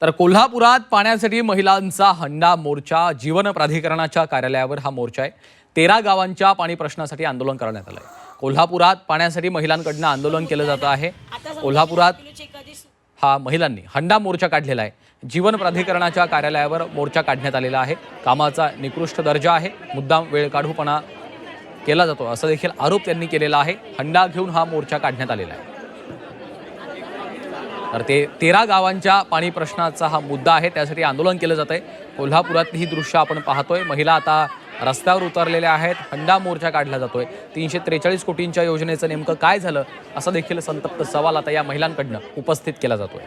तर कोल्हापुरात पाण्यासाठी महिलांचा हंडा मोर्चा जीवन प्राधिकरणाच्या कार्यालयावर हा मोर्चा आहे। 13 गावांच्या पाणी प्रश्नासाठी आंदोलन करण्यात आलं आहे। कोल्हापुरात पाण्यासाठी महिलांकडून आंदोलन केलं जात आहे। कोल्हापुरात हा महिलांनी हंडा मोर्चा काढलेला आहे। जीवन प्राधिकरणाच्या कार्यालयावर मोर्चा काढण्यात आलेला आहे। कामाचा निकृष्ट दर्जा आहे, मुद्दाम वेळ काढूपणा केला जातो असं देखील आरोप त्यांनी केलेला आहे। हंडा घेऊन हा मोर्चा काढण्यात आलेला आहे। तर ते 13 गावांच्या पाणी प्रश्नाचा हा मुद्दा आहे, त्यासाठी आंदोलन केलं जात आहे। कोल्हापुरात ही दृश्य आपण पाहतोय। महिला आता रस्त्यावर उतरलेल्या आहेत, हंडा मोर्चा काढला जातोय। 343 कोटींच्या योजनेचं नेमकं काय झालं असा देखील संतप्त सवाल आता या महिलांकडून उपस्थित केला जातोय।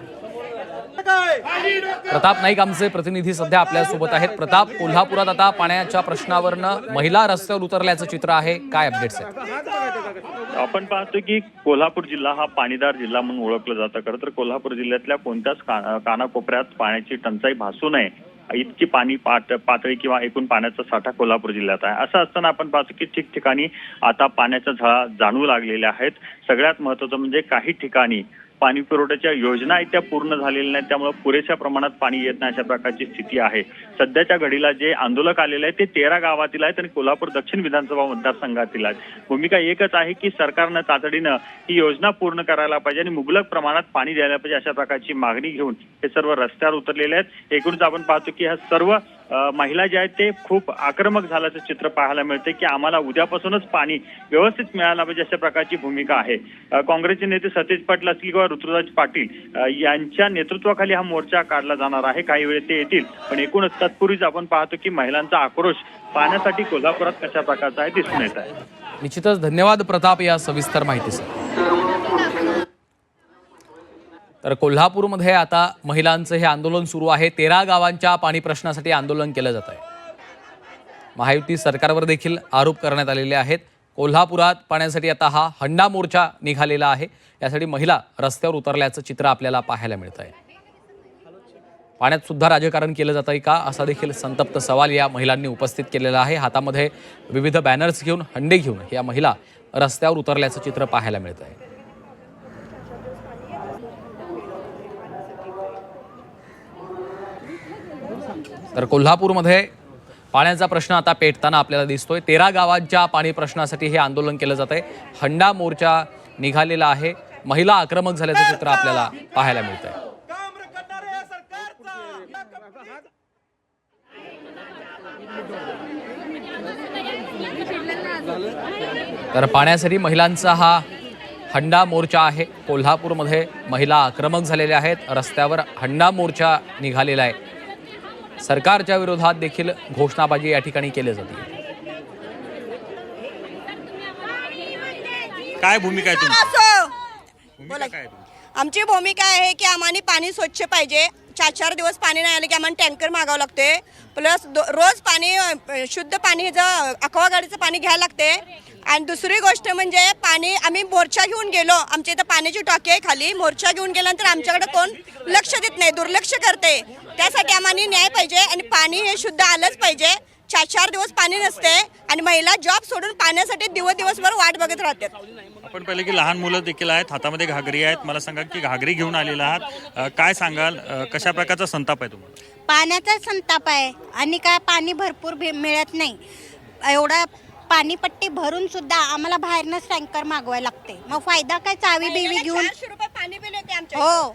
प्रताप नाईक आमचे प्रतिनिधी सध्या आपल्या सोबत आहेत। प्रताप, कोल्हापुरात आता पाण्याच्या प्रश्नावरनं महिला रस्त्यावर उतरल्याचं चित्र आहे, काय अपडेट्स आहेत? आपण पाहतो की कोल्हापूर जिल्हा हा पाणीदार जिल्हा म्हणून ओळखला जातं। खरं तर कोल्हापूर जिल्ह्यातल्या कोणत्याच कानाकोपऱ्यात पाण्याची टंचाई भासू नये इतकी पाणी पातळी किंवा एकूण पाण्याचा साठा कोल्हापूर जिल्ह्यात आहे। असं असताना आपण पाहतो की ठिकठिकाणी आता पाण्याच्या झळा जाणवू लागलेल्या आहेत। सगळ्यात महत्त्वाचं म्हणजे काही ठिकाणी पाणी पुरवठ्याच्या योजना आहेत त्या पूर्ण झालेल्या नाहीत, त्यामुळे पुरेशा प्रमाणात पाणी येत नाही अशा प्रकारची स्थिती आहे। सध्याच्या घडीला जे आंदोलक आलेले आहेत ते 13 गावातील आहेत आणि कोल्हापूर दक्षिण विधानसभा मतदारसंघातील आहेत। भूमिका एकच आहे की सरकारनं तातडीनं ही योजना पूर्ण करायला पाहिजे आणि मुबलक प्रमाणात पाणी द्यायला पाहिजे अशा प्रकारची मागणी घेऊन हे सर्व रस्त्यावर उतरलेले आहेत। एकूणच आपण पाहतो की ह्या सर्व महिला जे आहेत ते खूप आक्रमक झाल्याचं चित्र पाहायला मिळते की आम्हाला उद्यापासूनच पाणी व्यवस्थित मिळायला पाहिजे अशा प्रकारची भूमिका आहे। काँग्रेसचे नेते सतेज पाटील असतील किंवा ऋतुराज पाटील यांच्या नेतृत्वाखाली हा मोर्चा काढला जाणार आहे। काही वेळ ते येतील, पण एकूणच तत्पूर्वीच आपण पाहतो की महिलांचा आक्रोश पाण्यासाठी कोल्हापुरात कशा प्रकारचा आहे दिसून येत आहे। निश्चितच धन्यवाद प्रताप या सविस्तर माहितीसाठी। तर कोल्हापूरमध्ये आता महिलांचं हे आंदोलन सुरू आहे। 13 गावांच्या पाणी प्रश्नासाठी आंदोलन केलं जात आहे। महायुती सरकारवर देखील आरोप करण्यात आलेले आहेत। कोल्हापुरात पाण्यासाठी आता हा हंडा मोर्चा निघालेला आहे। यासाठी महिला रस्त्यावर उतरल्याचं चित्र आपल्याला पाहायला मिळत आहे। पाण्यात सुद्धा राजकारण केलं जात आहे का असा देखील संतप्त सवाल या महिलांनी उपस्थित केलेला आहे। हातामध्ये विविध बॅनर्स घेऊन, हंडे घेऊन या महिला रस्त्यावर उतरल्याचं चित्र पाहायला मिळत आहे। तर कोल्हापूरमध्ये पाण्याचा प्रश्न आता पेटताना आपल्याला दिसतोय। 13 गावांच्या पाणी प्रश्नासाठी हे आंदोलन केलं जात आहे। हंडा मोर्चा निघालेला आहे। महिला आक्रमक झाल्याचं चित्र आपल्याला पाहायला मिळत आहे। तर पाण्यासाठी महिलांचा हा हंडा मोर्चा आहे। कोल्हापूरमध्ये महिला आक्रमक झालेल्या आहेत। रस्त्यावर हंडा मोर्चा निघालेला आहे। सरकारच्या विरोधात देखील घोषणाबाजी या ठिकाणी केली जाते। काय भूमिका आहे तुमची? आमची भूमिका आहे की आम्हाला पाणी स्वच्छ पाहिजे। 4-4 दिवस पाणी नाही आलं की आम्हाला टँकर मागावं लागते, प्लस रोज पाणी शुद्ध पाणी अक्वागार्डचं पाणी घ्यायला लागते। आणि दुसरी गोष्ट म्हणजे पाणी आम्ही मोर्चा घेऊन गेलो, आमच्या इथं पाण्याची टाकी आहे खाली, मोर्चा घेऊन गेल्यानंतर आमच्याकडे कोण लक्ष देत नाही, दुर्लक्ष करते। त्यासाठी आम्हाला न्याय पाहिजे आणि पाणी हे शुद्ध आलंच पाहिजे। 4-4 दिवस पाणी नसते आणि महिला जॉब सोडून पाण्यासाठी दिवसभर वाट बघत राहतात। आपण पाहिले की लहान मुलं देखील आहेत, हातामध्ये घागरी आहेत। मला सांगा की घागरी घेऊन आलेला आहात, काय सांगाल, कशा प्रकारचा संताप आहे तुम्हाला? पाण्याचा संताप आहे आणि काय पाणी भरपूर मिळत नाही। एवढा पाणीपट्टी भरून सुद्धा आम्हाला बाहेरनंच टँकर मागवायला लागते। मग फायदा काय? चावी बिवी घेऊन पाणी बिल येते आमच्या। हो,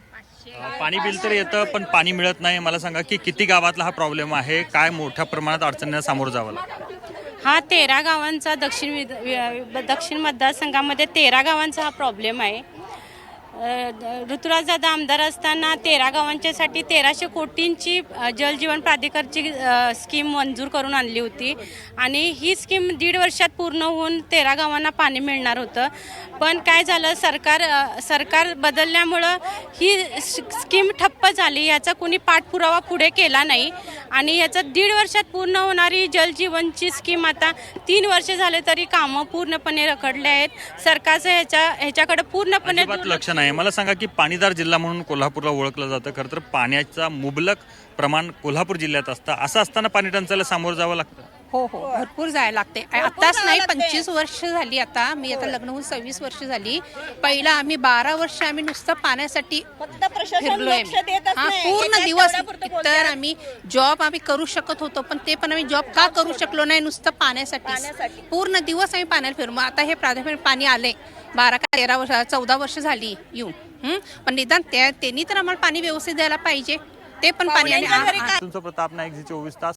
पाणी बिल तर येतं पण पाणी मिळत नाही। मला सांगा की किती गावातला हा प्रॉब्लेम आहे, काय मोठ्या प्रमाणात अडचणींना सामोरं जावं लागतं? हा 13 गावांचा दक्षिण मतदारसंघामध्ये 13 गावांचा हा प्रॉब्लेम आहे। ऋतुराज दादा आमदार असताना 13 गावांच्यासाठी 1300 कोटींची जलजीवन प्राधिकरणाची स्कीम मंजूर करून आणली होती आणि ही स्कीम 1.5 वर्षात पूर्ण होऊन 13 गावांना पाणी मिळणार होतं। पण काय झालं, सरकार बदलल्यामुळं ही स्कीम ठप्प झाली। याचा कुणी पाठपुरावा पुढे केला नाही आणि याचा 1.5 वर्षात पूर्ण होणारी जलजीवनची स्कीम आता 3 वर्ष झाले तरी कामं पूर्णपणे रखडले आहेत। सरकारचं ह्याच्याकडे पूर्णपणे लक्ष नाही। मला सांगा की पाणीदार जिल्हा म्हणून कोल्हापूरला ओळखलं जातं। खरं तर पाण्याचा मुबलक प्रमाण कोल्हापूर जिल्ह्यात असतं, असं असताना पाणी टंचाईला सामोरं जावं लागतं। हो हो भरपूर जायला लागते आताच नाही 25 वर्ष झाली आता मी आता लग्न होऊन 26 वर्ष झाली पहिला आम्ही 12 वर्ष आम्ही नुसतं पाण्यासाठी फक्त प्रशासन फिरलोय लक्ष देतच हा नाही. पूर्ण एका दिवस तेवढ्यापुरतं तर बोलतात. आम्ही जॉब आम्ही करू शकत होतो पण ते पण आम्ही जॉब का करू शकलो नाही नुसतं पाण्यासाठी पाण्यासाठी. पूर्ण दिवस आम्ही पाण्याला फिरू मग आता हे प्राथमिक पाणी आले 12 का 13 वर्ष 14 वर्ष झाली येऊन पण निदान त्यांनी तर आम्हाला पाणी व्यवस्थित द्यायला पाहिजे ते पण पाणी आणि पाहुण्यांच्या घरी तुमचं प्रताप नाईक झी 24 तास